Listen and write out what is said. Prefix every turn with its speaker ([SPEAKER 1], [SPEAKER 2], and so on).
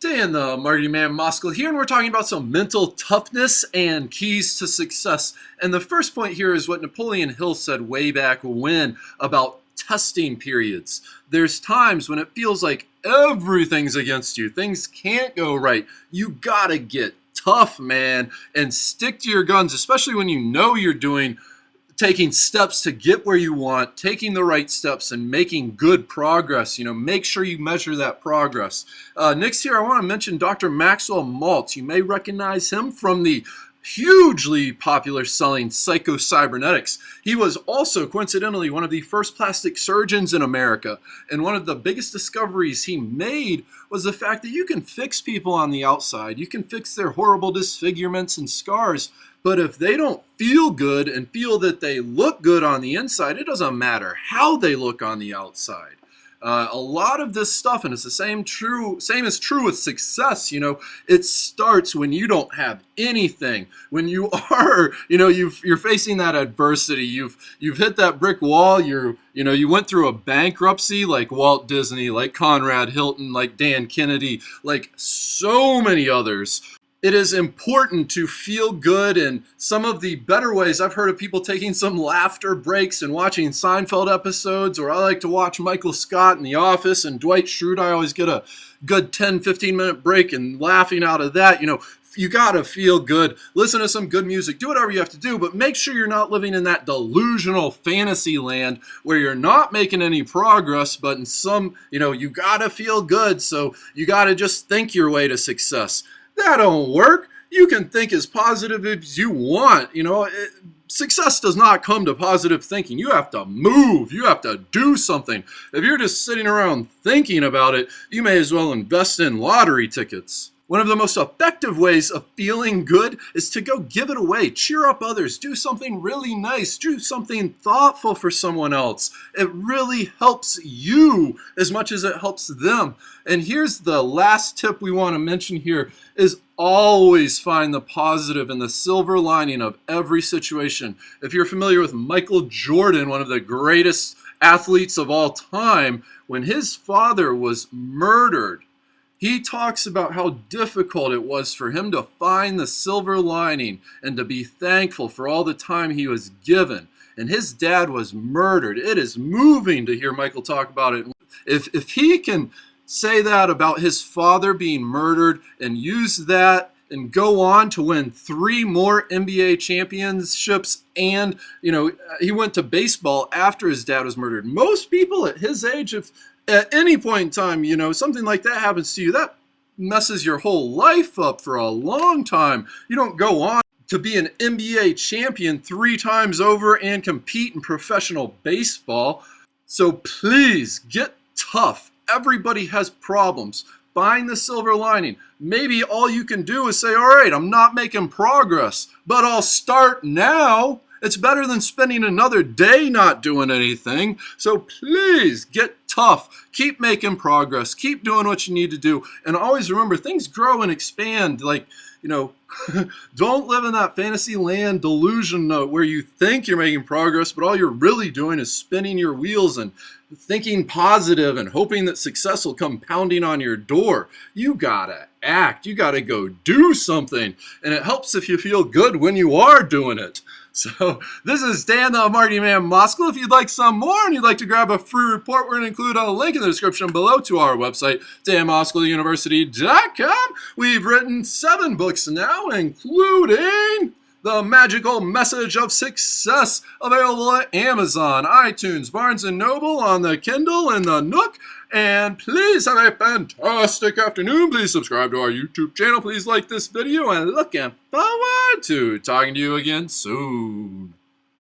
[SPEAKER 1] Dan the Marketing Man Moskal here, and we're talking about some mental toughness and keys to success. And the first point here is what Napoleon Hill said way back when about testing periods. There's times when it feels like everything's against you. Things can't go right. You gotta get tough, man, and stick to your guns, especially when you know you're taking steps to get where you want, taking the right steps and making good progress. Make sure you measure that progress. Next here, I want to mention Dr. Maxwell Maltz. You may recognize him from the hugely popular selling Psycho-Cybernetics. He was also, coincidentally, one of the first plastic surgeons in America. And one of the biggest discoveries he made was the fact that you can fix people on the outside. You can fix their horrible disfigurements and scars. But if they don't feel good and feel that they look good on the inside, it doesn't matter how they look on the outside. A lot of this stuff, and it's the same is true with success. It starts when you don't have anything. When you are, you're facing that adversity. You've hit that brick wall. You went through a bankruptcy like Walt Disney, like Conrad Hilton, like Dan Kennedy, like so many others. It is important to feel good, and some of the better ways, I've heard of people taking some laughter breaks and watching Seinfeld episodes, or I like to watch Michael Scott in The Office and Dwight Schrute. I always get a good 10-15 minute break and laughing out of that. You gotta feel good. Listen to some good music. Do whatever you have to do, but make sure you're not living in that delusional fantasy land where you're not making any progress, but in some, you gotta feel good, so you gotta just think your way to success. That don't work. You can think as positive as you want. Success does not come to positive thinking. You have to move. You have to do something. If you're just sitting around thinking about it, you may as well invest in lottery tickets. One of the most effective ways of feeling good is to go give it away. Cheer up others. Do something really nice. Do something thoughtful for someone else. It really helps you as much as it helps them. And here's the last tip we want to mention here is always find the positive and the silver lining of every situation. If you're familiar with Michael Jordan, one of the greatest athletes of all time, when his father was murdered, he talks about how difficult it was for him to find the silver lining and to be thankful for all the time he was given. And his dad was murdered. It is moving to hear Michael talk about it. If he can say that about his father being murdered and use that and go on to win 3 more NBA championships, and he went to baseball after his dad was murdered. Most people at his age, if at any point in time, something like that happens to you, that messes your whole life up for a long time. You don't go on to be an NBA champion 3 times over and compete in professional baseball. So please get tough. Everybody has problems. Find the silver lining. Maybe all you can do is say, all right, I'm not making progress, but I'll start now. It's better than spending another day not doing anything. So please get tough. Keep making progress. Keep doing what you need to do. And always remember, things grow and expand. Don't live in that fantasy land delusion where you think you're making progress, but all you're really doing is spinning your wheels and thinking positive and hoping that success will come pounding on your door. You gotta act. You gotta go do something. And it helps if you feel good when you are doing it. So this is Dan the Marketing Man Moskal. If you'd like some more and you'd like to grab a free report, we're going to include a link in the description below to our website, danmoskaluniversity.com. We've written 7 books now, including The Magical Message of Success, available at Amazon, iTunes, Barnes & Noble, on the Kindle and the Nook. And please have a fantastic afternoon. Please subscribe to our YouTube channel. Please like this video, and looking forward to talking to you again soon.